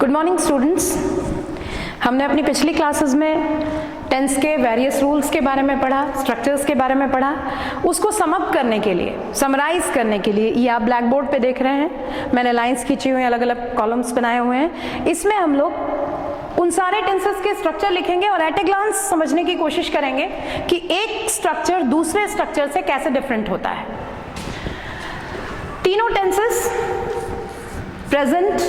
Good morning students. हमने अपनी पिछली क्लासेस में टेंस के वेरियस रूल्स के बारे में पढ़ा, स्ट्रक्चर्स के बारे में पढ़ा। उसको सम अप करने के लिए, समराइज करने के लिए, ये आप ब्लैक बोर्ड पे देख रहे हैं, मैंने लाइंस खींची हुई हैं, अलग अलग कॉलम्स बनाए हुए हैं। इसमें हम लोग उन सारे टेंसेस के स्ट्रक्चर लिखेंगे और एट ए ग्लांस समझने की कोशिश करेंगे कि एक स्ट्रक्चर दूसरे स्ट्रक्चर से कैसे डिफरेंट होता है। तीनों tenses present,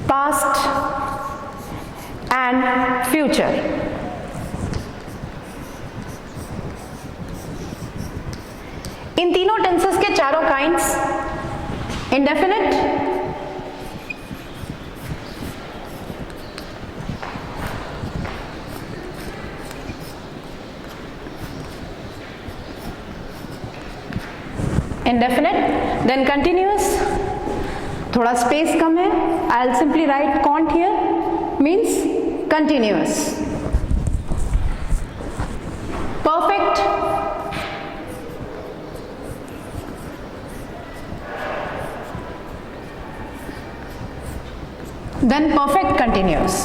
past and future, इन तीनों टेंसेस के चारों kinds, indefinite, indefinite, then continuous, थोड़ा स्पेस कम है, I'll simply write cont here, means continuous, perfect, then perfect continuous.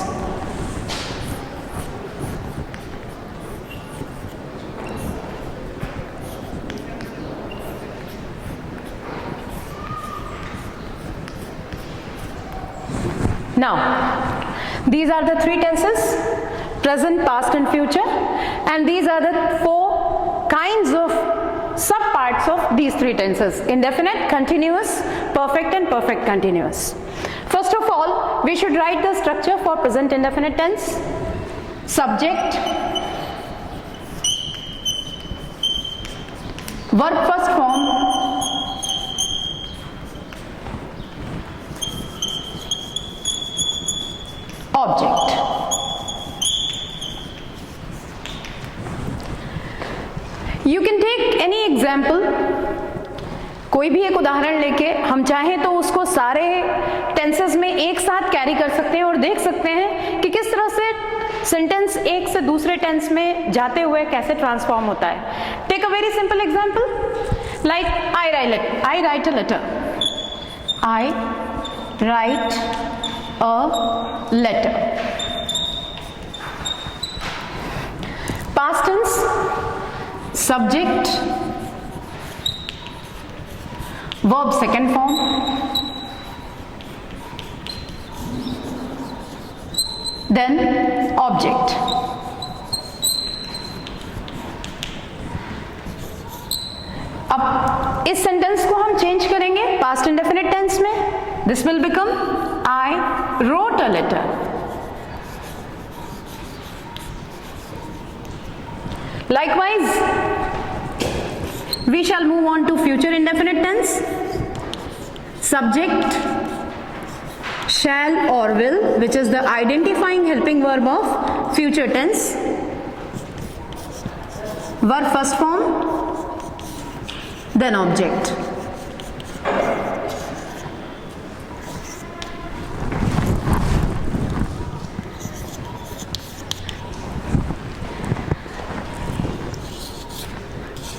Now, these are the three tenses, present, past and future, and these are the four kinds of subparts of these three tenses: indefinite, continuous, perfect and perfect continuous. First of all, we should write the structure for present indefinite tense. Subject, verb first form, object. You can take any example, कोई भी एक उदाहरण लेके हम चाहें तो उसको सारे टेंसेस में एक साथ कैरी कर सकते हैं और देख सकते हैं कि किस तरह से सेंटेंस एक से दूसरे टेंस में जाते हुए कैसे ट्रांसफॉर्म होता है। Take a very simple example, like I write a letter, I write a letter. Past tense, subject, verb second form, then object. अब इस सेंटेंस को हम चेंज करेंगे पास्ट इंडेफिनिट टेंस में। This will become I wrote a letter. Likewise, we shall move on to future indefinite tense. Subject, shall or will, which is the identifying helping verb of future tense. Verb first form, then object.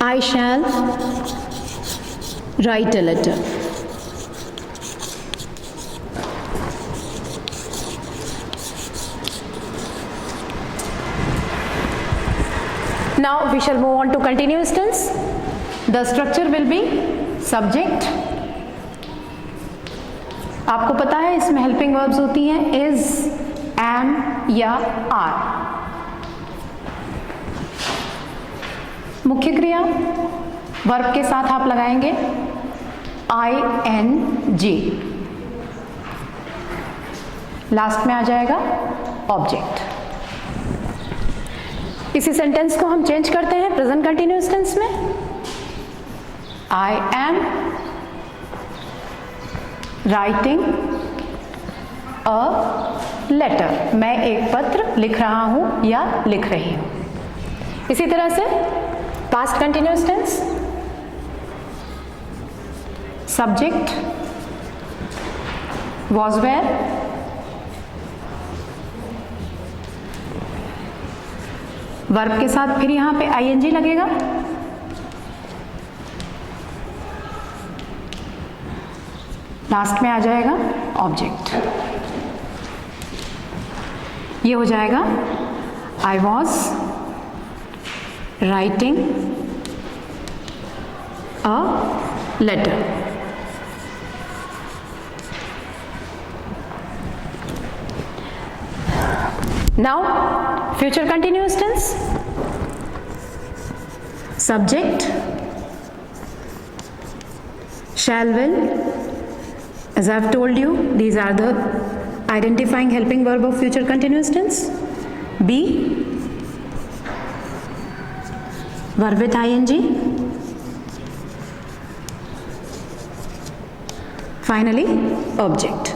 I shall write a letter. Now we shall move on to continuous tense. The structure will be subject. आपको पता है इसमें helping verbs होती हैं is, am या are। मुख्य क्रिया verb के साथ आप लगाएंगे ing, लास्ट में आ जाएगा ऑब्जेक्ट। इसी सेंटेंस को हम चेंज करते हैं प्रेजेंट कंटिन्यूअस टेंस में। I am writing a letter, मैं एक पत्र लिख रहा हूं या लिख रही हूं। इसी तरह से past continuous tense, subject was where, verb के साथ फिर यहां पे ing लगेगा, लास्ट में आ जाएगा ऑब्जेक्ट। ये हो जाएगा I was writing a letter. Now future continuous tense. Subject shall will, as I have told you, these are the identifying helping verb of future continuous tense. Be, verb with ing. Finally, object.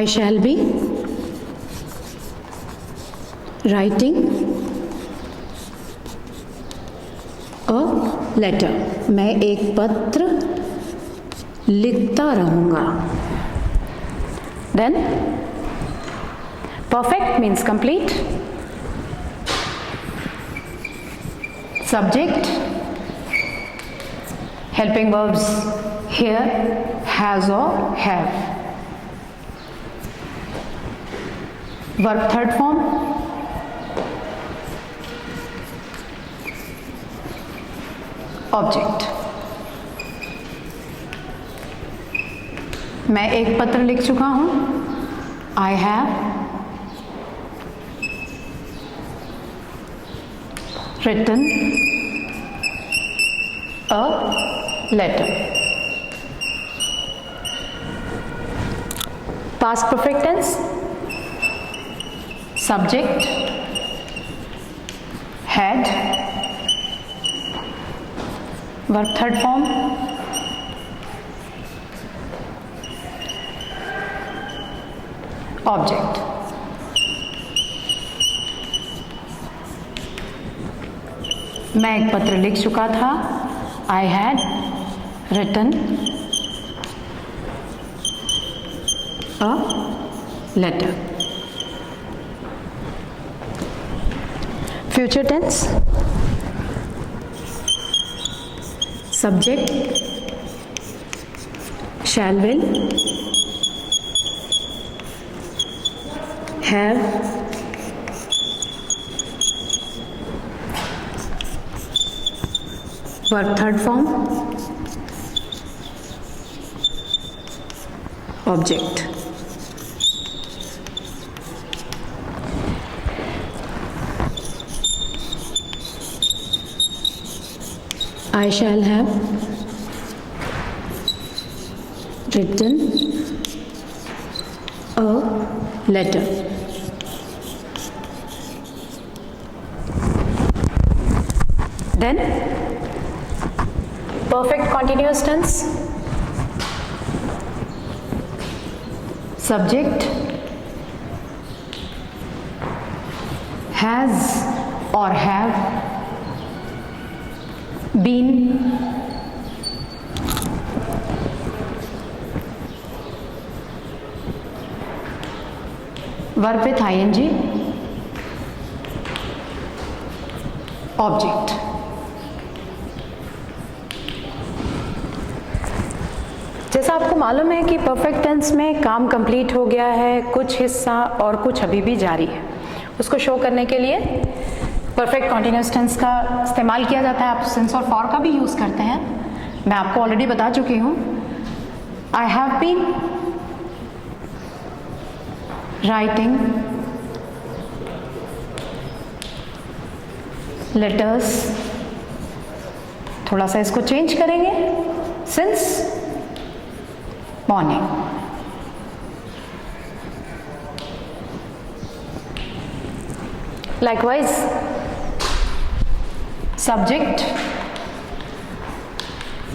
I shall be writing a letter, मैं एक पत्र लिखता रहूँगा। Then perfect means complete. Subject helping verbs here has और have. Verb third form object. मैं एक पत्र लिख चुका हूं, I have written a letter. Past perfect tense. Subject had, verb third form object. मैं एक पत्र लिख चुका था, I had written a letter. Future tense. Subject shall will, have, verb third form object। I shall have written a letter। Then perfect continuous tense। Subject has or have been, verb with ing, object। जैसा आपको मालूम है कि perfect tense में काम complete हो गया है, कुछ हिस्सा और कुछ अभी भी जारी है, उसको शो करने के लिए परफेक्ट कॉन्टिन्यूस टेंस का इस्तेमाल किया जाता है। आप सिंस और फॉर का भी यूज़ करते हैं, मैं आपको ऑलरेडी बता चुकी हूँ। I have been writing letters, थोड़ा सा इसको चेंज करेंगे, since morning. Likewise subject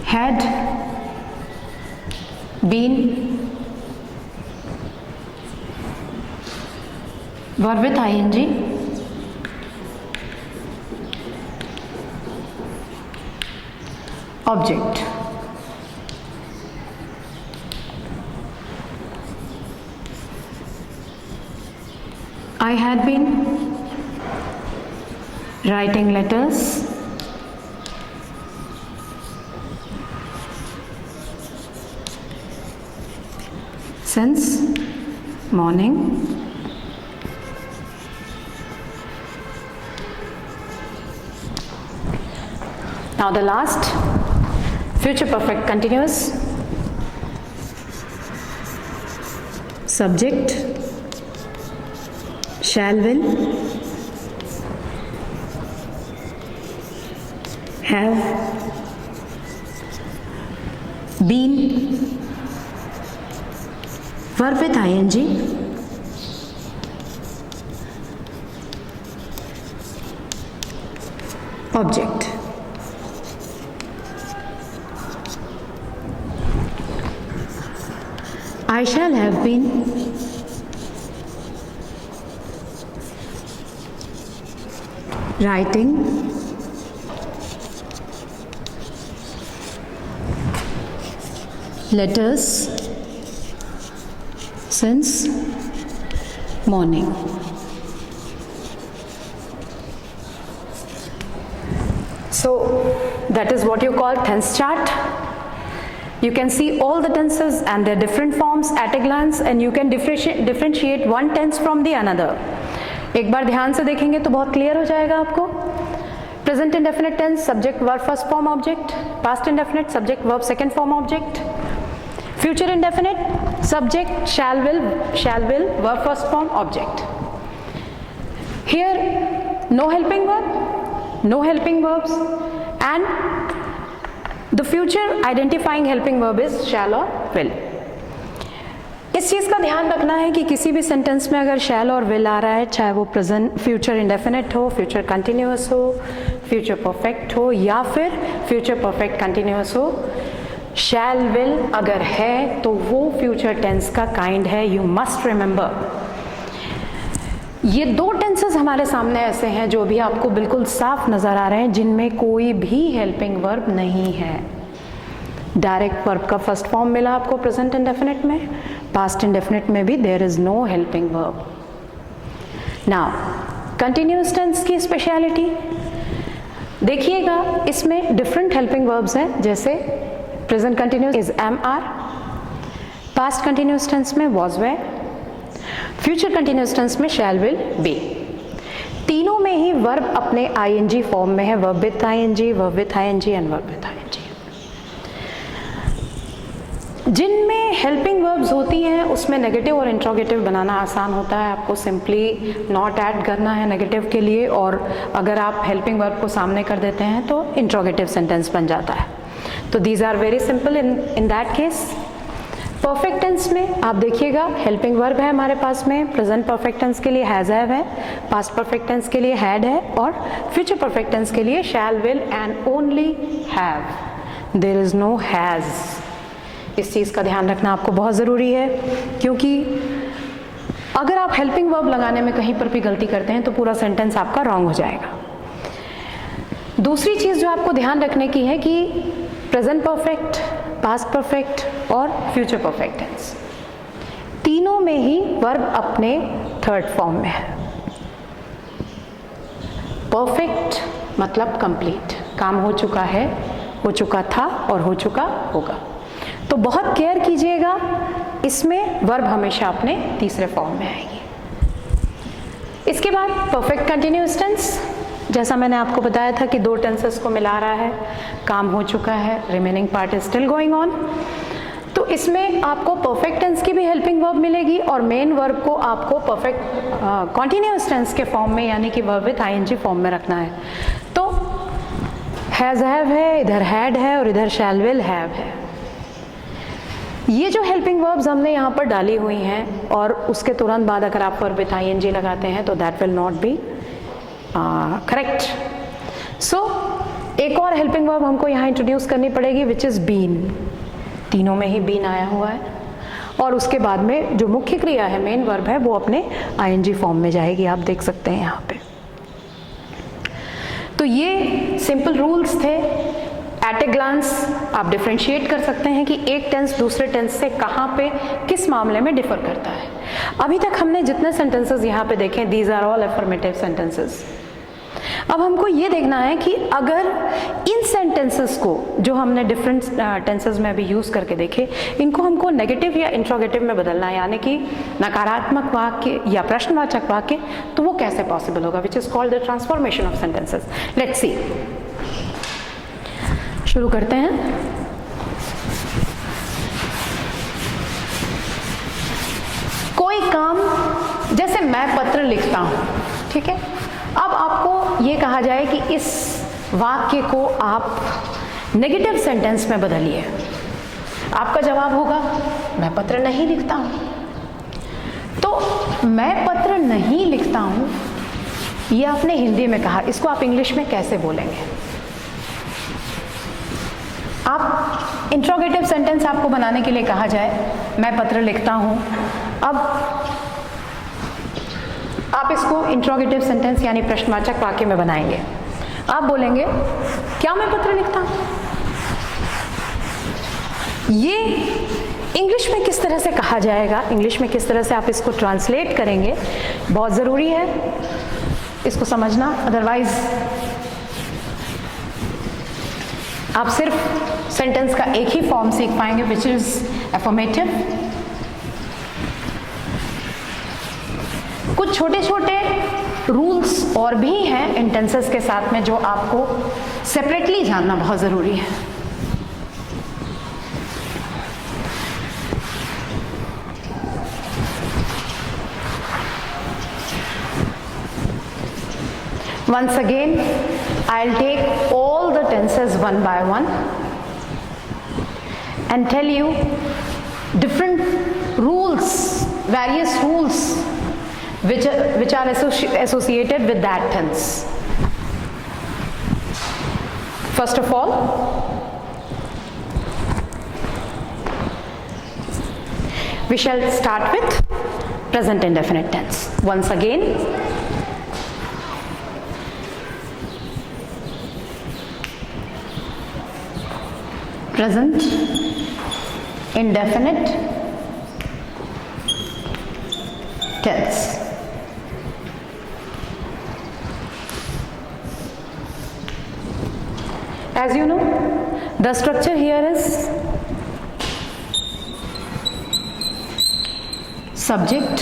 had been, verb with ing, object। I had been writing letters, since morning. Now the last, future perfect continuous. Subject, shall, will, have, been, verb with ing, object. I shall have been, writing, letters, since morning. So that is what you call tense chart. You can see all the tenses and their different forms at a glance, and you can differentiate one tense from the another. एक बार ध्यान से देखेंगे तो बहुत clear हो जाएगा आपको. Present indefinite tense, subject verb first form object. Past indefinite, subject verb second form object. Future indefinite, subject shall will verb first form object. Here no helping verb, no helping verbs, and the future identifying helping verb is shall or will. इस चीज़ का ध्यान रखना है कि किसी भी sentence में अगर shall और will आ रहा है, चाहे वो प्रेजेंट फ्यूचर इंडेफिनिट हो, फ्यूचर कंटिन्यूअस हो, फ्यूचर परफेक्ट हो या फिर फ्यूचर परफेक्ट कंटिन्यूअस हो, shall will अगर है तो वो फ्यूचर टेंस का काइंड है. यू मस्ट रिमेंबर, ये दो टेंसेस हमारे सामने ऐसे हैं जो भी आपको बिल्कुल साफ नजर आ रहे हैं, जिनमें कोई भी हेल्पिंग वर्ब नहीं है. डायरेक्ट वर्ब का फर्स्ट फॉर्म मिला आपको प्रेजेंट इंडेफिनिट में, पास्ट इंडेफिनिट में भी there is no helping verb. Now continuous tense की स्पेशलिटी देखिएगा, इसमें डिफरेंट हेल्पिंग वर्ब्स हैं. जैसे present continuous is am are, past continuous tense में was were, future continuous tense में शैल विल बी. तीनों में ही वर्ब अपने आईएनजी फॉर्म में है, verb with ING, verb with ING and verb with I N G. जिनमें हेल्पिंग वर्ब्स होती हैं उसमें नेगेटिव और इंट्रोगेटिव बनाना आसान होता है. आपको सिंपली नॉट ऐड करना है नेगेटिव के लिए, और अगर आप हेल्पिंग वर्ब को सामने कर देते हैं तो इंट्रोगेटिव सेंटेंस बन जाता है. तो these are very simple in that case. Perfect tense में आप देखिएगा हेल्पिंग वर्ब है हमारे पास में. प्रेजेंट परफेक्ट टेंस के लिए हैज हैव है, पास्ट परफेक्ट टेंस के लिए हैड है, और फ्यूचर परफेक्ट टेंस के लिए shall will and only have. There is no has. इस चीज़ का ध्यान रखना आपको बहुत ज़रूरी है, क्योंकि अगर आप हेल्पिंग वर्ब लगाने में कहीं पर भी गलती करते हैं तो पूरा सेंटेंस आपका रॉन्ग हो जाएगा. दूसरी चीज़ जो आपको ध्यान रखने की है कि प्रेजेंट परफेक्ट, पास्ट परफेक्ट और फ्यूचर परफेक्ट टेंस तीनों में ही वर्ब अपने थर्ड फॉर्म में है. परफेक्ट मतलब कंप्लीट, काम हो चुका है, हो चुका था और हो चुका होगा. तो बहुत केयर कीजिएगा, इसमें वर्ब हमेशा अपने तीसरे फॉर्म में आएगी. इसके बाद परफेक्ट कंटिन्यूअस टेंस, जैसा मैंने आपको बताया था कि दो टेंसेस को मिला रहा है, काम हो चुका है, remaining part is still going on. तो इसमें आपको परफेक्ट टेंस की भी हेल्पिंग वर्ब मिलेगी और मेन वर्ब को आपको परफेक्ट कॉन्टिन्यूअस टेंस के फॉर्म में यानी कि वर्ब विथ आईएनजी फॉर्म में रखना है. तो हैज हैव है, इधर हैड है और इधर शैल विल हैव है. ये जो हेल्पिंग वर्ब्स हमने यहाँ पर डाली हुई हैं और उसके तुरंत बाद अगर आप वर्ब विथ आईएनजी लगाते हैं तो that will not be correct. So एक और हेल्पिंग वर्ब हमको यहाँ इंट्रोड्यूस करनी पड़ेगी विच इज़ बीन. तीनों में ही बीन आया हुआ है और उसके बाद में जो मुख्य क्रिया है, मेन वर्ब है, वो अपने आईएनजी फॉर्म में जाएगी. आप देख सकते हैं यहाँ पे. तो ये सिंपल रूल्स थे. एट ए ग्लांस आप डिफ्रेंशिएट कर सकते हैं कि एक टेंस दूसरे टेंस से कहाँ पे किस मामले में डिफर करता है. अभी तक हमने जितने सेंटेंसेस यहाँ पे देखे, these are all affirmative sentences. अब हमको ये देखना है कि अगर इन सेंटेंसेस को जो हमने डिफरेंट टेंसेस में अभी यूज करके देखे, इनको हमको नेगेटिव या इंट्रोगेटिव में बदलना है, यानी कि नकारात्मक वाक्य या प्रश्नवाचक वाक्य, तो वो कैसे पॉसिबल होगा, which is called the transformation of sentences. Let's see, शुरू करते हैं। कोई काम, जैसे मैं पत्र लिखता हूं, ठीक है, अब आपको ये कहा जाए कि इस वाक्य को आप नेगेटिव सेंटेंस में बदलिए। आपका जवाब होगा मैं पत्र नहीं लिखता हूं। तो मैं पत्र नहीं लिखता हूं, ये आपने हिंदी में कहा, इसको आप इंग्लिश में कैसे बोलेंगे? आप इंट्रोगेटिव सेंटेंस आपको बनाने के लिए कहा जाए मैं पत्र लिखता हूं, अब आप इसको इंट्रोगेटिव सेंटेंस यानी प्रश्नवाचक वाक्य में बनाएंगे। आप बोलेंगे क्या मैं पत्र लिखता हूं? ये इंग्लिश में किस तरह से कहा जाएगा, इंग्लिश में किस तरह से आप इसको ट्रांसलेट करेंगे, बहुत जरूरी है इसको समझना, अदरवाइज आप सिर्फ सेंटेंस का एक ही फॉर्म सीख पाएंगे, विच इज एफर्मेटिव। कुछ छोटे छोटे रूल्स और भी हैं इन टेंसेस के साथ में जो आपको सेपरेटली जानना बहुत जरूरी है। Once again, I'll take all the tenses one by one and tell you different rules, various rules which are associated with that tense. First of all, we shall start with present indefinite tense. Once again, present indefinite tense. As you know, the structure here is subject,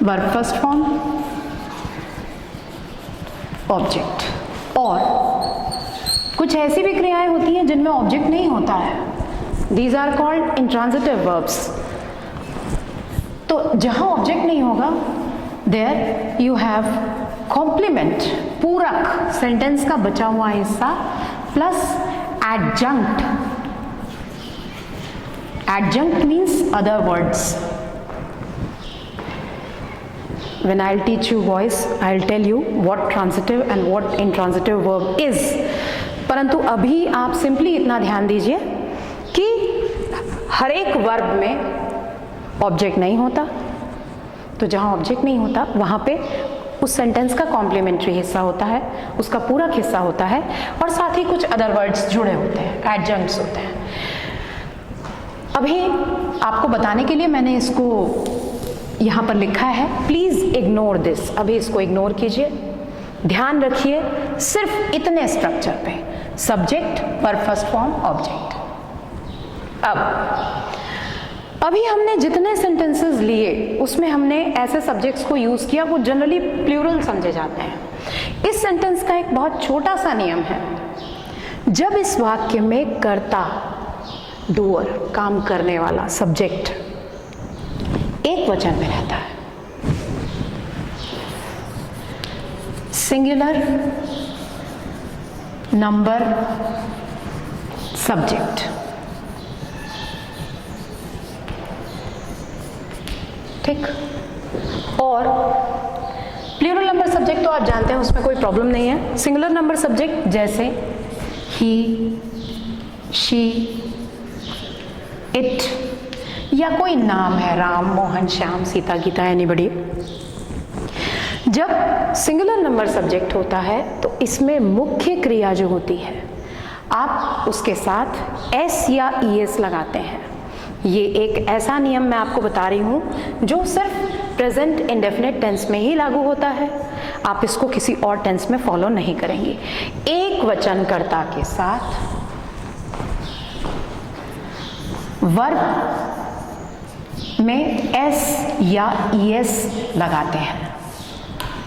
verb first form, object। और कुछ ऐसी भी क्रियाएं होती हैं जिनमें object नहीं होता है, these are called intransitive verbs. तो जहां ऑब्जेक्ट नहीं होगा, देयर यू हैव कॉम्प्लीमेंट, पूरक, सेंटेंस का बचा हुआ हिस्सा plus adjunct. Adjunct means other words. When I'll teach you boys, I'll tell you what transitive and what intransitive verb is. परंतु अभी आप सिंपली इतना ध्यान दीजिए कि हर एक वर्ब में ऑब्जेक्ट नहीं होता, तो जहां ऑब्जेक्ट नहीं होता वहां पे उस सेंटेंस का कॉम्प्लीमेंट्री हिस्सा होता है, उसका पूरक हिस्सा होता है, और साथ ही कुछ अदर वर्ड्स जुड़े होते हैं, एडजंक्ट्स होते हैं। अभी आपको बताने के लिए मैंने इसको यहां पर लिखा है, प्लीज इग्नोर दिस। अभी इसको इग्नोर कीजिए, ध्यान रखिए सिर्फ इतने स्ट्रक्चर पे, subject, verb first form, object. अभी हमने जितने सेंटेंसेस लिए उसमें हमने ऐसे सब्जेक्ट्स को यूज किया वो जनरली प्लूरल समझे जाते हैं। इस सेंटेंस का एक बहुत छोटा सा नियम है, जब इस वाक्य में कर्ता, डूअर, काम करने वाला, सब्जेक्ट एक वचन में रहता है, सिंगुलर, नंबर, सब्जेक्ट, ठीक। और प्लूरल नंबर सब्जेक्ट तो आप जानते हैं, उसमें कोई प्रॉब्लम नहीं है। सिंगुलर नंबर सब्जेक्ट जैसे ही, शी, इट, या कोई नाम है, राम, मोहन, श्याम, सीता, गीता, एनीबडी। जब सिंगुलर नंबर सब्जेक्ट होता है तो इसमें मुख्य क्रिया जो होती है, आप उसके साथ एस या ईएस लगाते हैं। ये एक ऐसा नियम मैं आपको बता रही हूं जो सिर्फ प्रेजेंट इंडेफिनिट टेंस में ही लागू होता है, आप इसको किसी और टेंस में फॉलो नहीं करेंगे। एक वचनकर्ता के साथ वर्ब में एस या ईएस लगाते हैं।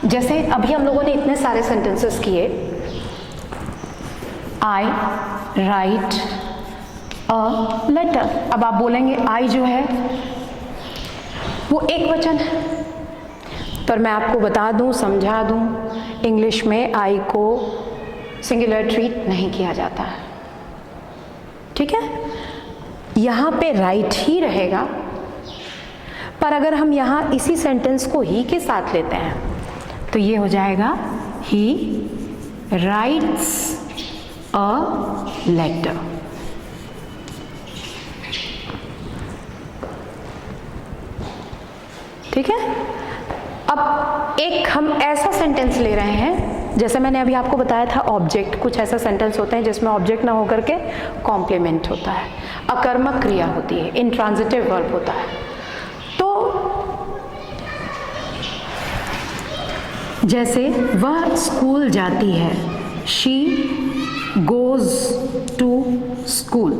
जैसे अभी हम लोगों ने इतने सारे सेंटेंसेस किए, आई राइट अ लेटर। अब आप बोलेंगे आई जो है वो एक वचन है, पर मैं आपको बता दूं, समझा दूं, इंग्लिश में आई को सिंगुलर ट्रीट नहीं किया जाता है, ठीक है। यहाँ पे राइट ही रहेगा, पर अगर हम यहाँ इसी सेंटेंस को ही के साथ लेते हैं तो ये हो जाएगा ही राइट्स अ लेटर। ठीक है। अब एक हम ऐसा सेंटेंस ले रहे हैं, जैसे मैंने अभी आपको बताया था ऑब्जेक्ट, कुछ ऐसा सेंटेंस होते हैं जिसमें ऑब्जेक्ट ना होकर के कॉम्प्लीमेंट होता है, अकर्मक क्रिया होती है, इंट्रांजिटिव वर्ब होता है। तो जैसे वह स्कूल जाती है, she goes to school,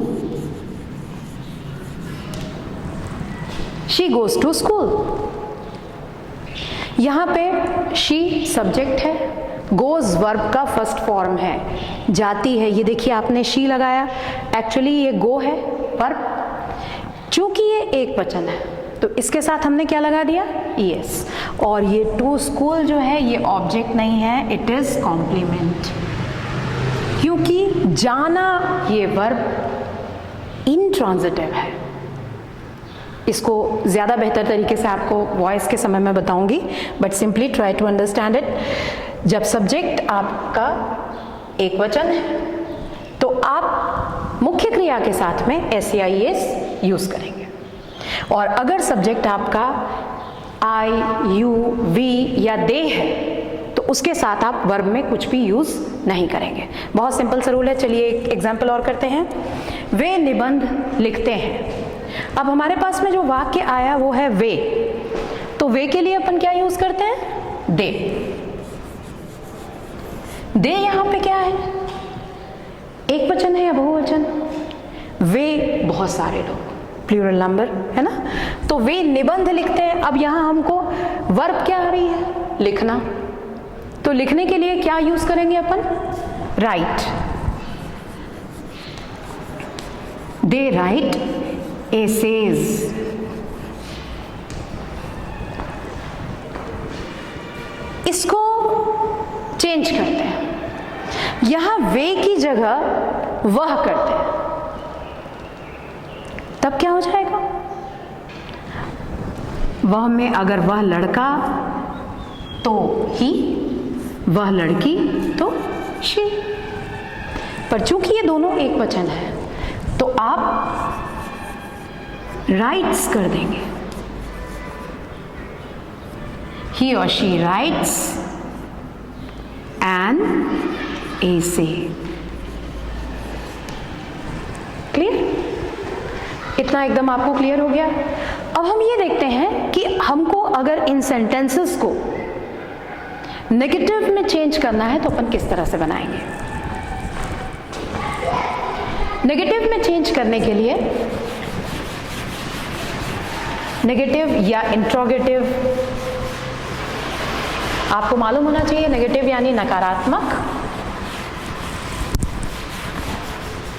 she goes to school. यहाँ पे शी सब्जेक्ट है, गोज वर्ब का फर्स्ट फॉर्म है, जाती है, ये देखिए आपने शी लगाया, एक्चुअली ये गो है वर्ब, चूंकि ये एक वचन है तो इसके साथ हमने क्या लगा दिया, ईएस। और ये टू स्कूल जो है ये ऑब्जेक्ट नहीं है, इट इज कॉम्प्लीमेंट, क्योंकि जाना ये वर्ब इंट्रांजिटिव है। इसको ज़्यादा बेहतर तरीके से आपको वॉइस के समय में बताऊंगी, but simply try to understand it. जब सब्जेक्ट आपका एक वचन है तो आप मुख्य क्रिया के साथ में एस या ईएस यूज करेंगे, और अगर सब्जेक्ट आपका आई, यू, वी या दे है तो उसके साथ आप वर्ब में कुछ भी यूज नहीं करेंगे। बहुत सिंपल सा रूल है। चलिए एक एग्जाम्पल और करते हैं। वे निबंध लिखते हैं। अब हमारे पास में जो वाक्य आया वो है वे, तो वे के लिए अपन क्या यूज करते हैं, दे। दे यहां पे क्या है, एक वचन है या बहुवचन, वे बहुत सारे लोग, प्लूरल नंबर है ना। तो वे निबंध लिखते हैं। अब यहां हमको वर्ब क्या आ रही है, लिखना, तो लिखने के लिए क्या यूज करेंगे अपन, राइट। दे राइट एसेज। इसको चेंज करते हैं, यहां वे की जगह वह करते हैं, तब क्या हो जाएगा, वह में अगर वह लड़का तो ही, वह लड़की तो शी। पर चूंकि ये दोनों एक वचन है तो आप राइट्स कर देंगे, ही और she writes an essay. Clear, इतना एकदम आपको क्लियर हो गया। अब हम ये देखते हैं कि हमको अगर इन सेंटेंसेस को नेगेटिव में चेंज करना है तो अपन किस तरह से बनाएंगे। नेगेटिव में चेंज करने के लिए नेगेटिव या इंट्रोगेटिव, आपको मालूम होना चाहिए, नेगेटिव यानी नकारात्मक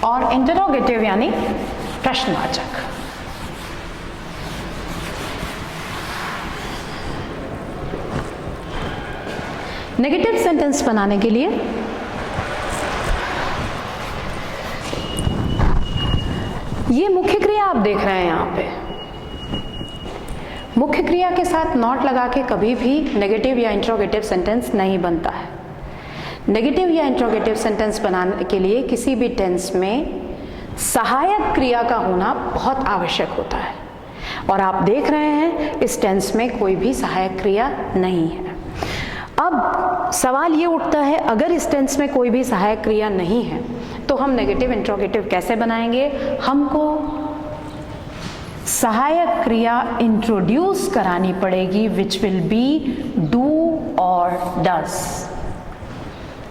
और इंटरोगेटिव यानी प्रश्नवाचक। नेगेटिव सेंटेंस बनाने के लिए ये मुख्य क्रिया आप देख रहे हैं यहाँ पे, मुख्य क्रिया के साथ नॉट लगा के कभी भी नेगेटिव या इंट्रोगेटिव सेंटेंस नहीं बनता है। नेगेटिव या इंट्रोगेटिव सेंटेंस बनाने के लिए किसी भी टेंस में सहायक क्रिया का होना बहुत आवश्यक होता है, और आप देख रहे हैं इस टेंस में कोई भी सहायक क्रिया नहीं है। अब सवाल ये उठता है, अगर इस टेंस में कोई भी सहायक क्रिया नहीं है तो हम नेगेटिव इंट्रोगेटिव कैसे बनाएंगे। हमको सहायक क्रिया इंट्रोड्यूस करानी पड़ेगी विच विल बी डू और डस।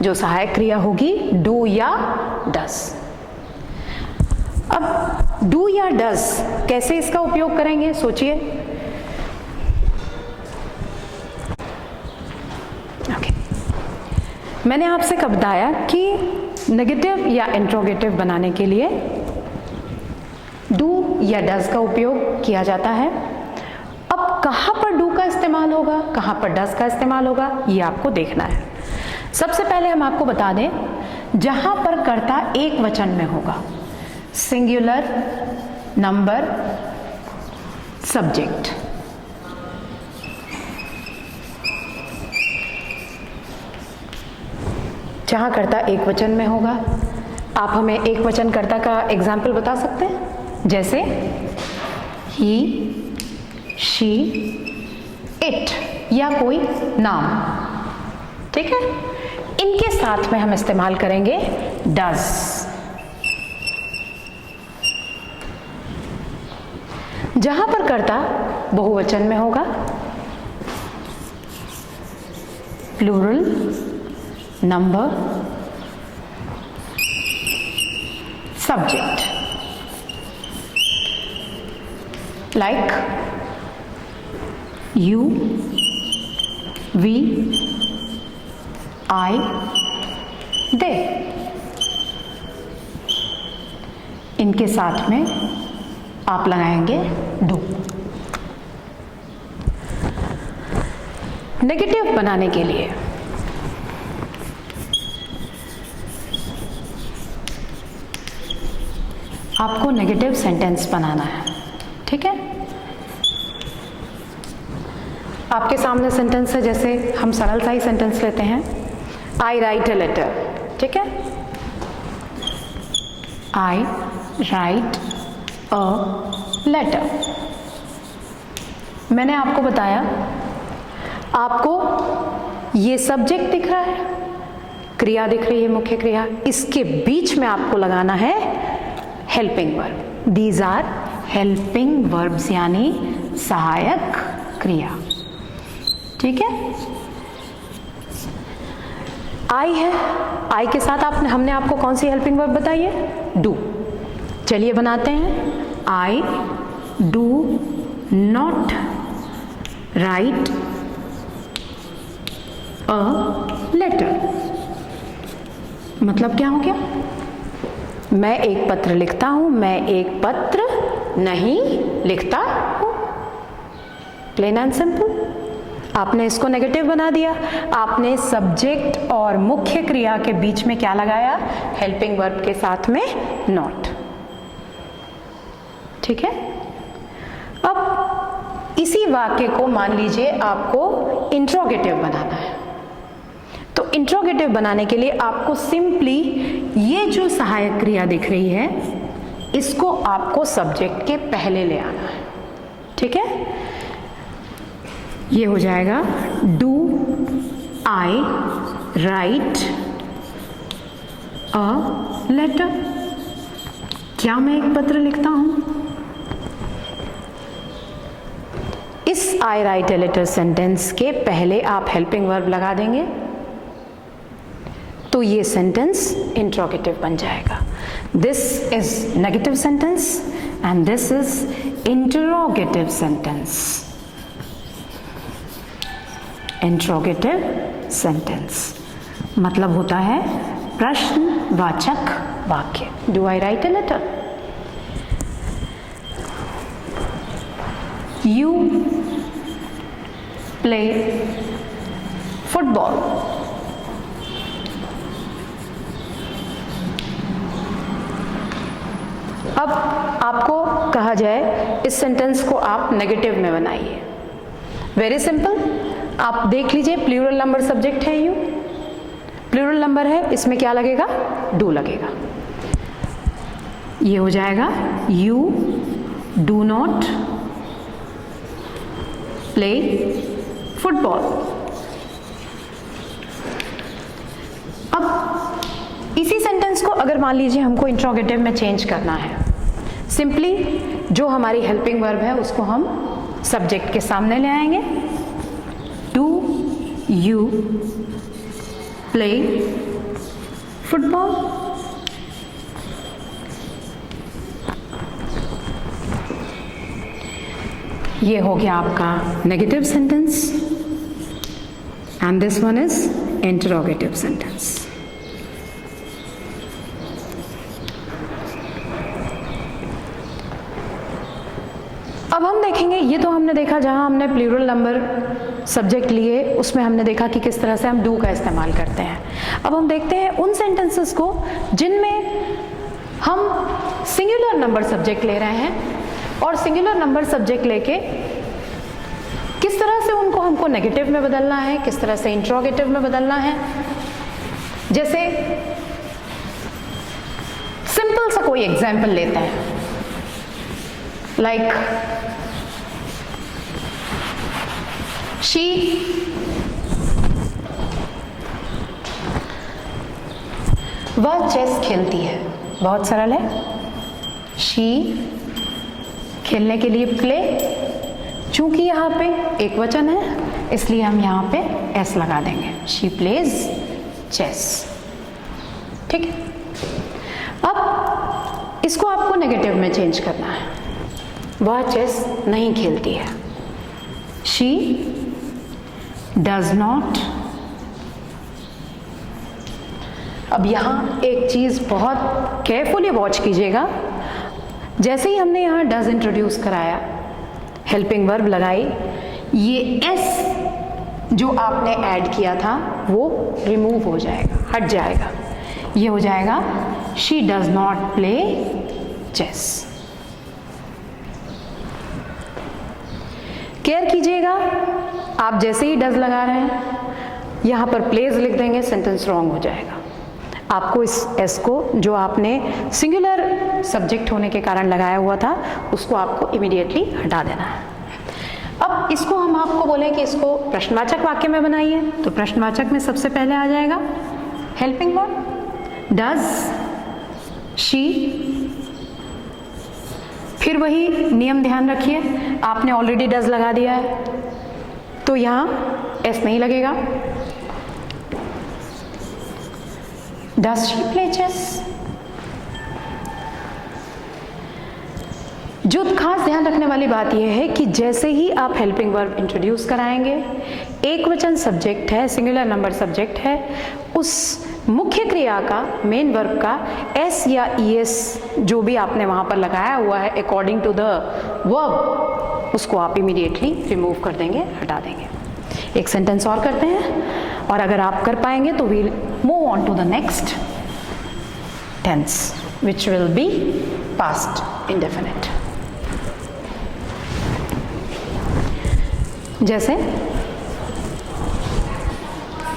जो सहायक क्रिया होगी डू या डस। अब डू या डस कैसे इसका उपयोग करेंगे सोचिए। मैंने आपसे कब बताया कि नेगेटिव या इंट्रोगेटिव बनाने के लिए डू या डज का उपयोग किया जाता है। अब कहाँ पर डू का इस्तेमाल होगा, कहाँ पर डज का इस्तेमाल होगा, ये आपको देखना है। सबसे पहले हम आपको बता दें, जहां पर कर्ता एक वचन में होगा, सिंगुलर, नंबर, सब्जेक्ट, जहां कर्ता एक वचन में होगा। आप हमें एक वचन कर्ता का एग्जाम्पल बता सकते हैं, जैसे ही, शी, इट या कोई नाम, ठीक है। इनके साथ में हम इस्तेमाल करेंगे डज। जहां पर कर्ता बहुवचन में होगा, plural, number, subject, like you, we, I, they. इनके साथ में आप लगाएंगे डू। नेगेटिव बनाने के लिए आपको नेगेटिव सेंटेंस बनाना है, ठीक है। आपके सामने सेंटेंस है, जैसे हम सरल सा ही सेंटेंस लेते हैं, आई राइट अ लेटर, ठीक है। आई राइट अ लेटर। मैंने आपको बताया, आपको ये सब्जेक्ट दिख रहा है, क्रिया दिख रही है, मुख्य क्रिया, इसके बीच में आपको लगाना है helping verb. These are helping verbs, यानी सहायक क्रिया, ठीक है। आई है, आई के साथ हमने आपको कौन सी हेल्पिंग वर्ब बताई है, डू। चलिए बनाते हैं, I do not write a letter. मतलब क्या हो गया, मैं एक पत्र लिखता हूं, मैं एक पत्र नहीं लिखता हूं। Plain and simple. आपने इसको नेगेटिव बना दिया, आपने सब्जेक्ट और मुख्य क्रिया के बीच में क्या लगाया, हेल्पिंग वर्ब के साथ में नॉट, ठीक है। अब इसी वाक्य को मान लीजिए आपको इंट्रोगेटिव बनाना है, तो इंट्रोगेटिव बनाने के लिए आपको सिंपली ये जो सहायक क्रिया दिख रही है, इसको आपको सब्जेक्ट के पहले ले आना है, ठीक है। ये हो जाएगा, do I write a letter. क्या मैं एक पत्र लिखता हूं? इस I write a letter sentence के पहले आप हेल्पिंग वर्ब लगा देंगे, तो ये सेंटेंस इंट्रोगेटिव बन जाएगा। This is negative sentence and this is interrogative sentence. Interrogative sentence मतलब होता है प्रश्नवाचक वाक्य। Do I write a letter? You play football. अब आपको कहा जाए इस सेंटेंस को आप नेगेटिव में बनाइए। वेरी सिंपल, आप देख लीजिए, प्लूरल नंबर सब्जेक्ट है, यू प्लूरल नंबर है, इसमें क्या लगेगा, डू लगेगा। ये हो जाएगा, you do not play football. अब इसी सेंटेंस को अगर मान लीजिए हमको इंट्रोगेटिव में चेंज करना है, सिंपली जो हमारी हेल्पिंग वर्ब है उसको हम सब्जेक्ट के सामने ले आएंगे। Do you play football? ये हो गया आपका negative sentence and this one is interrogative sentence. अब हम देखेंगे, ये तो हमने देखा जहां हमने प्लूरल नंबर सब्जेक्ट लिए उसमें हमने देखा कि किस तरह से हम डू का इस्तेमाल करते हैं। अब हम देखते हैं उन सेंटेंसेस को जिनमें हम सिंगुलर नंबर सब्जेक्ट ले रहे हैं और सिंगुलर नंबर सब्जेक्ट लेके किस तरह से उनको हमको नेगेटिव में बदलना है, किस तरह से इंट्रोगेटिव में बदलना है। जैसे सिंपल सा कोई एग्जाम्पल लेते हैं, लाइक शी वह चेस खेलती है, बहुत सरल है। शी खेलने के लिए प्ले, चूंकि यहाँ पे एक वचन है इसलिए हम यहाँ पे एस लगा देंगे, शी प्लेज चेस। ठीक है, अब इसको आपको नेगेटिव में चेंज करना है। वह चेस नहीं खेलती है, शी डज नॉट। अब यहाँ एक चीज बहुत केयरफुली वॉच कीजिएगा, जैसे ही हमने यहाँ डज इंट्रोड्यूस कराया, हेल्पिंग वर्ब लगाई, ये एस जो आपने ऐड किया था वो रिमूव हो जाएगा, हट जाएगा। ये हो जाएगा she does not play chess. Care कीजिएगा, आप जैसे ही डज लगा रहे हैं यहाँ पर प्लेज लिख देंगे, सेंटेंस रॉन्ग हो जाएगा। आपको इस एस को जो आपने सिंगुलर सब्जेक्ट होने के कारण लगाया हुआ था उसको आपको इमीडिएटली हटा देना है। अब इसको हम आपको बोले कि इसको प्रश्नवाचक वाक्य में बनाइए, तो प्रश्नवाचक में सबसे पहले आ जाएगा हेल्पिंग वर्ब डज शी। फिर वही नियम ध्यान रखिए, आपने ऑलरेडी डज लगा दिया है तो यहाँ एस नहीं लगेगा। Does she play chess? जो खास ध्यान रखने वाली बात यह है कि जैसे ही आप हेल्पिंग वर्ब इंट्रोड्यूस कराएंगे, एक वचन सब्जेक्ट है, सिंगुलर नंबर सब्जेक्ट है, उस मुख्य क्रिया का, मेन वर्ब का एस या ईएस जो भी आपने वहां पर लगाया हुआ है अकॉर्डिंग टू द वर्ब, उसको आप इमीडिएटली रिमूव कर देंगे, हटा देंगे। एक सेंटेंस और करते हैं और अगर आप कर पाएंगे तो we'll move on to the next tense which will be past indefinite. जैसे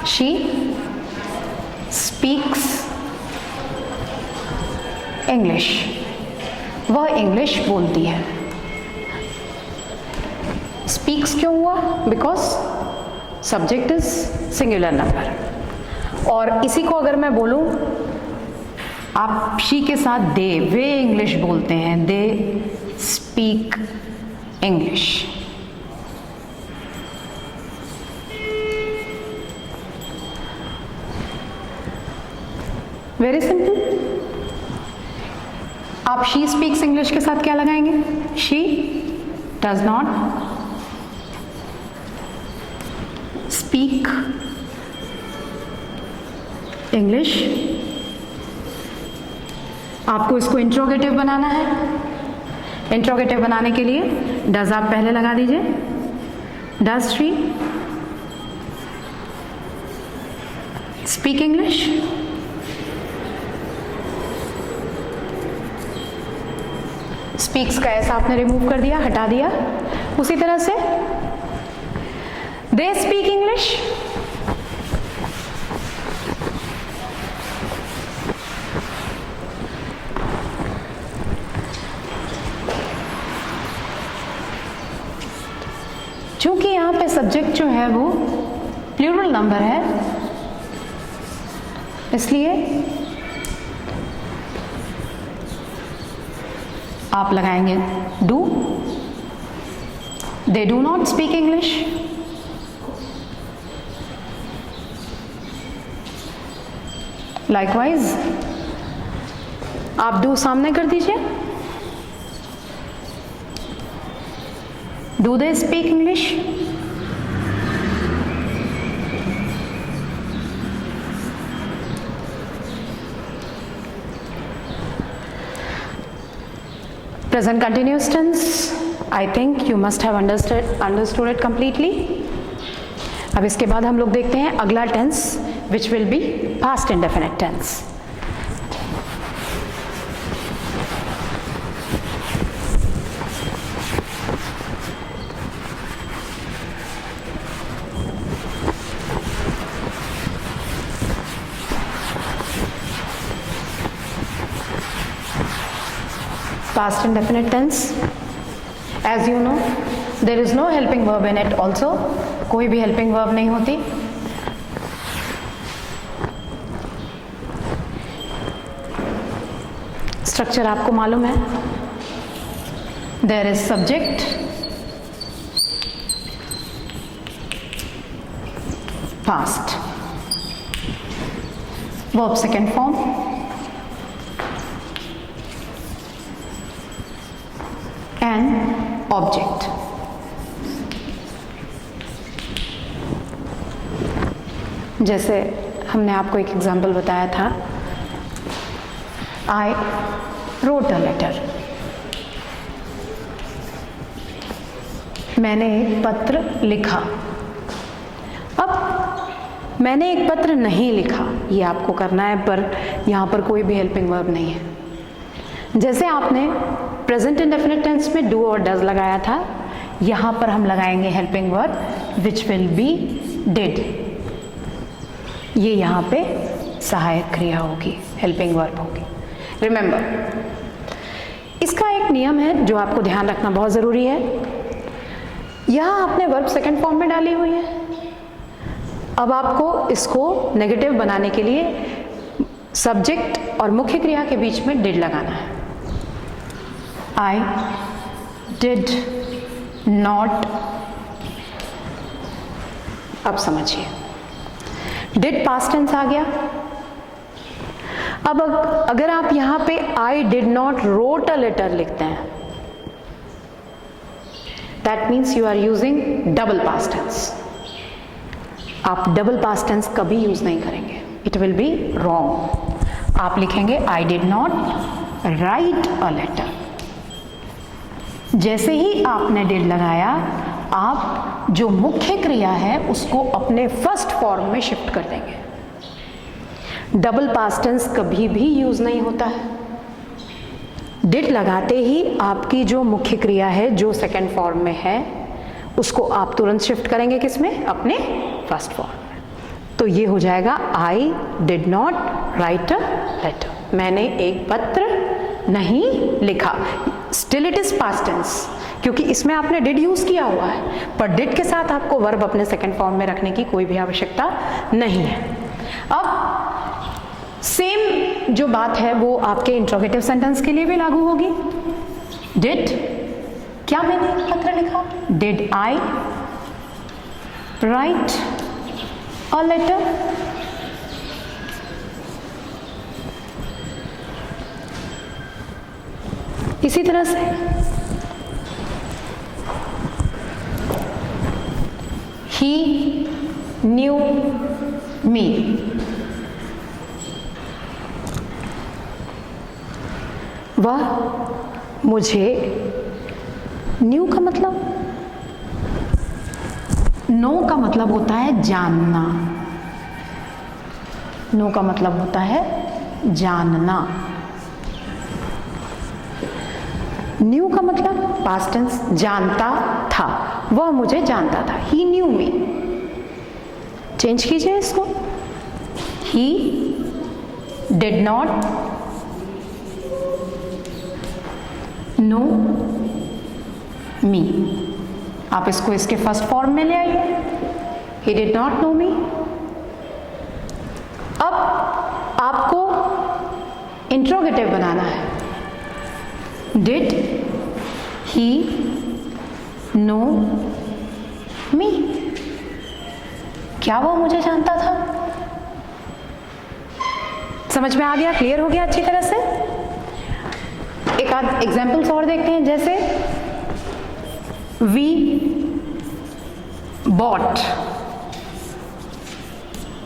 शी स्पीक्स इंग्लिश, वह इंग्लिश बोलती है। स्पीक्स क्यों हुआ? Because subject is singular number. और इसी को अगर मैं बोलूं, आप शी के साथ दे, वे इंग्लिश बोलते हैं, they speak English. Very simple. आप शी स्पीक्स इंग्लिश के साथ क्या लगाएंगे? She does not speak English. आपको इसको इंट्रोगेटिव बनाना है। इंट्रोगेटिव बनाने के लिए डज आप पहले लगा दीजिए, does she speak English. Speaks का ऐसा आपने रिमूव कर दिया, हटा दिया। उसी तरह से दे स्पीक इंग्लिश, चूंकि यहां पे सब्जेक्ट जो है वो प्लूरल नंबर है, इसलिए आप लगाएंगे do, they do not speak English, likewise आप डू सामने कर दीजिए, do they speak English, present continuous tense, I think you must have understood it completely. अब इसके बाद हम लोग देखते हैं अगला tense which will be past indefinite tense. Past indefinite tense, as you know, there is no helping verb in it also, कोई भी helping verb नहीं होती. स्ट्रक्चर आपको मालूम है, there is subject, past, verb second form, and object. जैसे हमने आपको एक एग्जाम्पल बताया था, I wrote a letter. मैंने एक पत्र लिखा. अब मैंने एक पत्र नहीं लिखा, ये आपको करना है, पर यहाँ पर कोई भी हेल्पिंग वर्ब नहीं है. जैसे आपने प्रेजेंट इंडेफिनिट टेंस में डू और डज लगाया था, यहाँ पर हम लगाएंगे helping verb which will B did. ये यहाँ पे सहायक क्रिया होगी, हेल्पिंग वर्ब होगी. रिमेंबर, इसका एक नियम है जो आपको ध्यान रखना बहुत ज़रूरी है. यहाँ आपने वर्ब सेकंड फॉर्म में डाली हुई है. अब आपको इसको नेगेटिव बनाने के लिए सब्जेक्ट और मुख्य क्रिया के बीच में डिड लगाना है. I did not. अब समझिए, did past tense आ गया. अब अगर आप यहां पे I did not wrote a letter लिखते हैं, that means you are using double past tense. आप double past tense कभी यूज नहीं करेंगे, it will be wrong. आप लिखेंगे I did not write a letter. जैसे ही आपने डिड लगाया, आप जो मुख्य क्रिया है उसको अपने फर्स्ट फॉर्म में शिफ्ट कर देंगे. डबल पास्ट टेंस कभी भी यूज नहीं होता है. डिड लगाते ही आपकी जो मुख्य क्रिया है, जो सेकंड फॉर्म में है, उसको आप तुरंत शिफ्ट करेंगे किसमें? अपने फर्स्ट फॉर्म में. तो ये हो जाएगा I did not write a letter. मैंने एक पत्र नहीं लिखा. Still it is past tense, क्योंकि इसमें आपने डिड यूज किया हुआ है, पर डिड के साथ आपको वर्ब अपने सेकंड फॉर्म में रखने की कोई भी आवश्यकता नहीं है. अब सेम जो बात है वो आपके इंट्रोगेटिव सेंटेंस के लिए भी लागू होगी. डिड, क्या मैंने एक पत्र लिखा? Did I write a letter? इसी तरह से he knew me. वह मुझे, न्यू का मतलब, नो का मतलब होता है जानना. नो का मतलब होता है जानना. न्यू का मतलब पास्ट टेंस, जानता था. वह मुझे जानता था. ही न्यू मी. चेंज कीजिए इसको. ही डिड नॉट नो मी. आप इसको इसके फर्स्ट फॉर्म में ले आइए. ही डिड नॉट नो मी. अब आपको इंट्रोगेटिव बनाना है. डिड ही नो मी? क्या वो मुझे जानता था? समझ में आ गया? क्लियर हो गया अच्छी तरह से? एक आध एग्जाम्पल्स और देखते हैं, जैसे we bought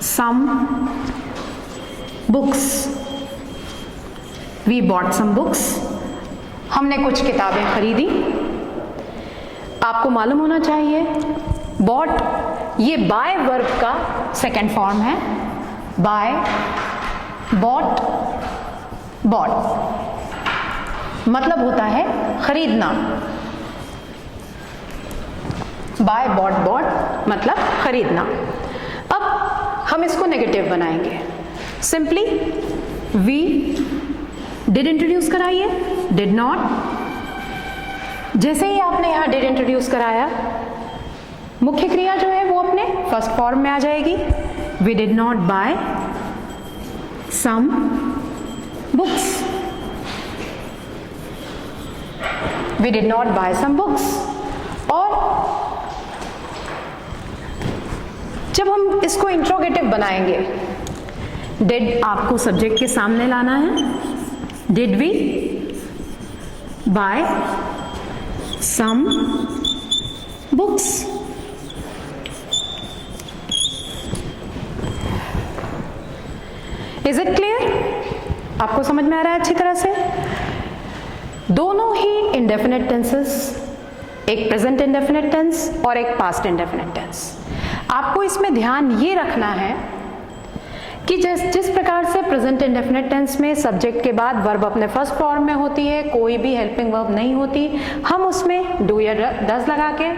some books. We bought some books, हमने कुछ किताबें खरीदी। आपको मालूम होना चाहिए बॉट ये बाय वर्ब का सेकेंड फॉर्म है। बाय, बॉट, बॉट मतलब होता है खरीदना। बाय, बॉट, बॉट मतलब खरीदना। अब हम इसको नेगेटिव बनाएंगे। सिंपली वी डिड इंट्रोड्यूस कराइए, डिड नॉट। जैसे ही आपने यहां डिड इंट्रोड्यूस कराया, मुख्य क्रिया जो है वो अपने फर्स्ट फॉर्म में आ जाएगी। We did not buy some books. We did not buy some books. और जब हम इसको इंट्रोगेटिव बनाएंगे, डिड आपको सब्जेक्ट के सामने लाना है। Did we buy some books? Is it clear? आपको समझ में आ रहा है अच्छी तरह से? दोनों ही इंडेफिनिट टेंसेस, एक प्रेजेंट इंडेफिनिट टेंस और एक पास्ट इंडेफिनिट टेंस। आपको इसमें ध्यान ये रखना है कि जिस प्रकार से प्रेजेंट इंडेफिनिट टेंस में सब्जेक्ट के बाद वर्ब अपने फर्स्ट फॉर्म में होती है, कोई भी हेल्पिंग वर्ब नहीं होती, हम उसमें डू या डज लगा के,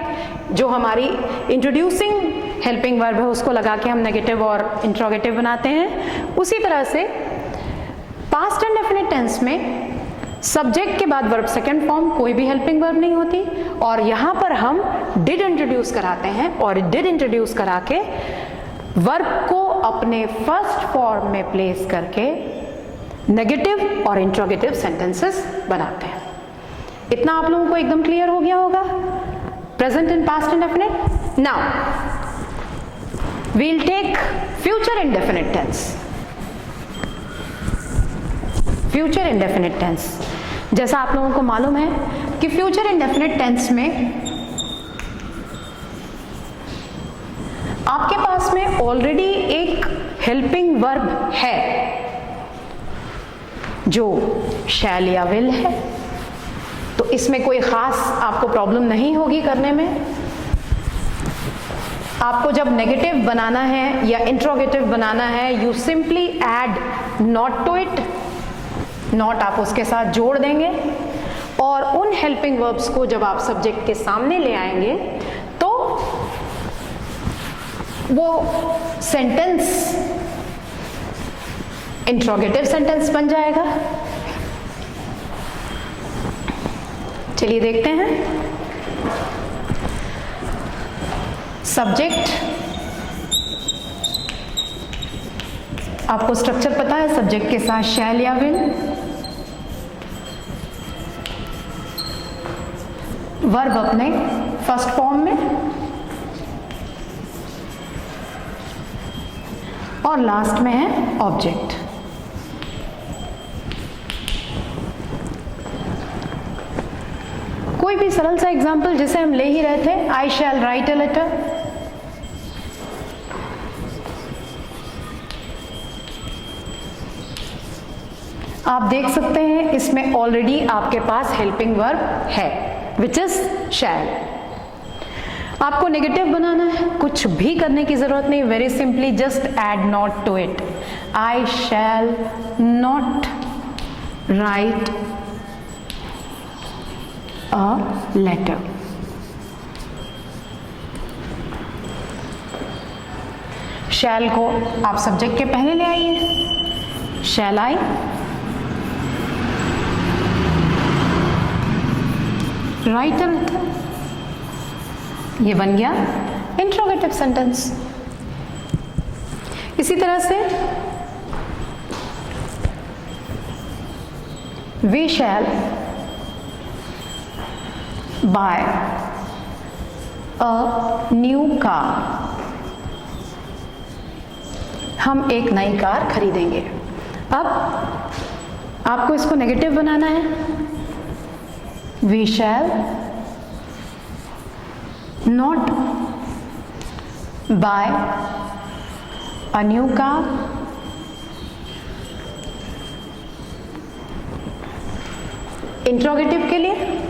जो हमारी इंट्रोड्यूसिंग हेल्पिंग वर्ब है उसको लगा के हम नेगेटिव और इंट्रोगेटिव बनाते हैं। उसी तरह से पास्ट इंडेफिनिट टेंस में सब्जेक्ट के बाद वर्ब सेकेंड फॉर्म, कोई भी हेल्पिंग वर्ब नहीं होती, और यहां पर हम डिड इंट्रोड्यूस कराते हैं और डिड इंट्रोड्यूस करा के वर्ब को अपने फर्स्ट फॉर्म में प्लेस करके नेगेटिव और इंट्रोगेटिव सेंटेंसेस बनाते हैं। इतना आप लोगों को एकदम क्लियर हो गया होगा? Present and past indefinite. Now we'll take future indefinite tense. Future indefinite tense, जैसा आप लोगों को मालूम है कि फ्यूचर इंडेफिनिट टेंस में आपके पास में ऑलरेडी एक हेल्पिंग वर्ब है जो शैल या विल है, तो इसमें कोई खास आपको प्रॉब्लम नहीं होगी करने में। आपको जब नेगेटिव बनाना है या इंट्रोगेटिव बनाना है, you simply add not to it. Not आप उसके साथ जोड़ देंगे और उन हेल्पिंग वर्ब्स को जब आप सब्जेक्ट के सामने ले आएंगे तो वो सेंटेंस इंट्रोगेटिव सेंटेंस बन जाएगा। चलिए देखते हैं। सब्जेक्ट, आपको स्ट्रक्चर पता है, सब्जेक्ट के साथ शैल या विल, वर्ब अपने फर्स्ट फॉर्म में, और लास्ट में है ऑब्जेक्ट। कोई भी सरल सा एग्जाम्पल जिसे हम ले ही रहे थे, आई शैल राइट अ लेटर। आप देख सकते हैं इसमें ऑलरेडी आपके पास हेल्पिंग वर्ब है विच इज शैल। आपको नेगेटिव बनाना है, कुछ भी करने की जरूरत नहीं, very simply just add not to it. I shall not write a letter. Shall को आप सब्जेक्ट के पहले ले आइए। शैल आई राइट अ लेटर, ये बन गया इंट्रोगेटिव सेंटेंस। इसी तरह से we shall buy a new car, हम एक नई कार खरीदेंगे। अब आपको इसको नेगेटिव बनाना है, we shall not buy a new car, interrogative के लिए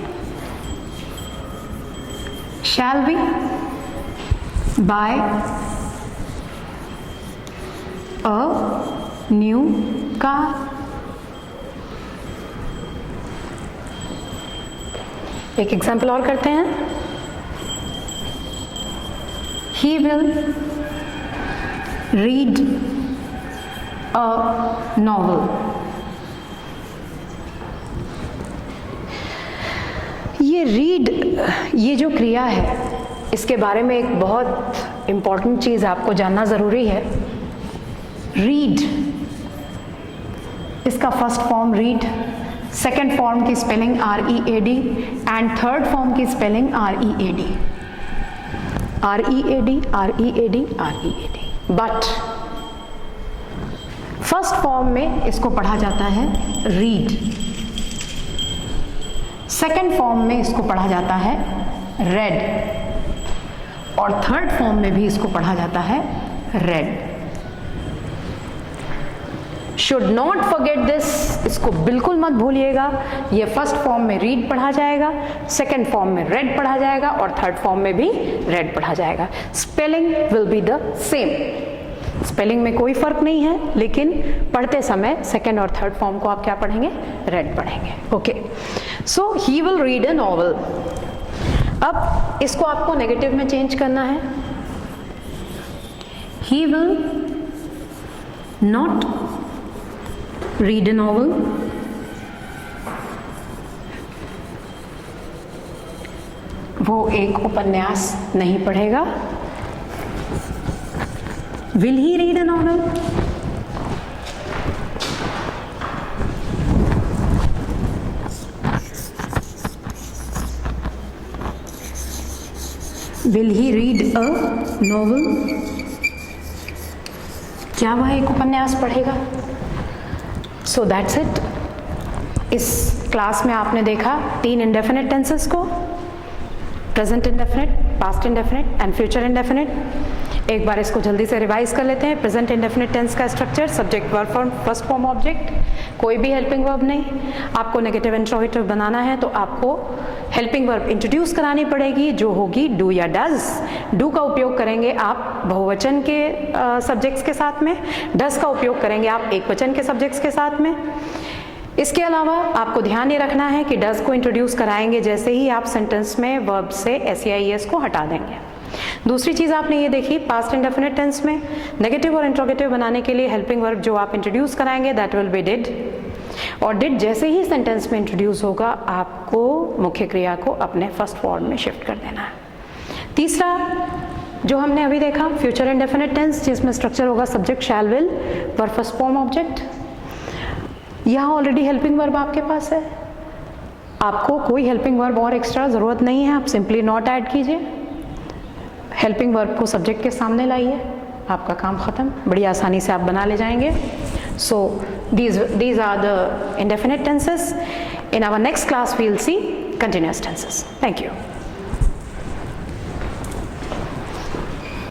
shall we buy a new car, एक एग्जाम्पल और करते हैं, he will read a novel, ये रीड, ये जो क्रिया है इसके बारे में एक बहुत इम्पॉर्टेंट चीज़ आपको जानना ज़रूरी है। रीड, इसका first form read, second form की spelling READ and third form की spelling READ, READ, READ, READ। But first form में इसको पढ़ा जाता है रीड, सेकेंड फॉर्म में इसको पढ़ा जाता है रेड और थर्ड फॉर्म में भी इसको पढ़ा जाता है red. Should not forget this, इसको बिल्कुल मत भूलिएगा। ये फर्स्ट फॉर्म में रीड पढ़ा जाएगा, सेकेंड फॉर्म में रेड पढ़ा जाएगा और थर्ड फॉर्म में भी रेड पढ़ा जाएगा। Spelling will be the same, spelling में कोई फर्क नहीं है, लेकिन पढ़ते समय सेकेंड और थर्ड फॉर्म को आप क्या पढ़ेंगे, रेड पढ़ेंगे। Okay, so he will read a novel. अब इसको आपको नेगेटिव में चेंज करना है, he will not read a novel, वो एक उपन्यास नहीं पढ़ेगा। Will he read a novel? Will he read a novel? क्या वह एक उपन्यास पढ़ेगा? So that's it. इस क्लास में आपने देखा 3 इंडेफिनिट टेंसेस को, present indefinite, past indefinite and future indefinite. एक बार इसको जल्दी से रिवाइज कर लेते हैं। प्रेजेंट इंडेफिनिट टेंस का structure, subject verb form, first form object, कोई भी हेल्पिंग वर्ब नहीं। आपको नेगेटिव इंट्रोगेटिव बनाना है तो आपको हेल्पिंग वर्ब इंट्रोड्यूस करानी पड़ेगी जो होगी डू या डज। डू का उपयोग करेंगे आप बहुवचन के सब्जेक्ट्स के साथ में, डज का उपयोग करेंगे आप एकवचन के सब्जेक्ट्स के साथ में। इसके अलावा आपको ध्यान ये रखना है कि डज को इंट्रोड्यूस कराएंगे जैसे ही आप सेंटेंस में वर्ब से SEIES को हटा देंगे। दूसरी चीज़ आपने ये देखी, पास्ट इंडेफिनिट टेंस में नेगेटिव और इंट्रोगेटिव बनाने के लिए हेल्पिंग वर्ब जो आप इंट्रोड्यूस कराएंगे दैट विल बी डिड, और डिड जैसे ही सेंटेंस में इंट्रोड्यूस होगा आपको मुख्य क्रिया को अपने फर्स्ट फॉर्म में शिफ्ट कर देना है। तीसरा जो हमने अभी देखा फ्यूचर इंडेफिनिट टेंस, जिसमें स्ट्रक्चर होगा subject shell will verb first form object. यहाँ ऑलरेडी हेल्पिंग वर्ब आपके पास है, आपको कोई हेल्पिंग वर्ब और एक्स्ट्रा ज़रूरत नहीं है, आप सिंपली नॉट ऐड कीजिए, हेल्पिंग वर्ब को सब्जेक्ट के सामने लाइए, आपका काम ख़त्म, बड़ी आसानी से आप बना ले जाएंगे। सो these are the indefinite tenses. In our next class we will see continuous tenses. Thank you.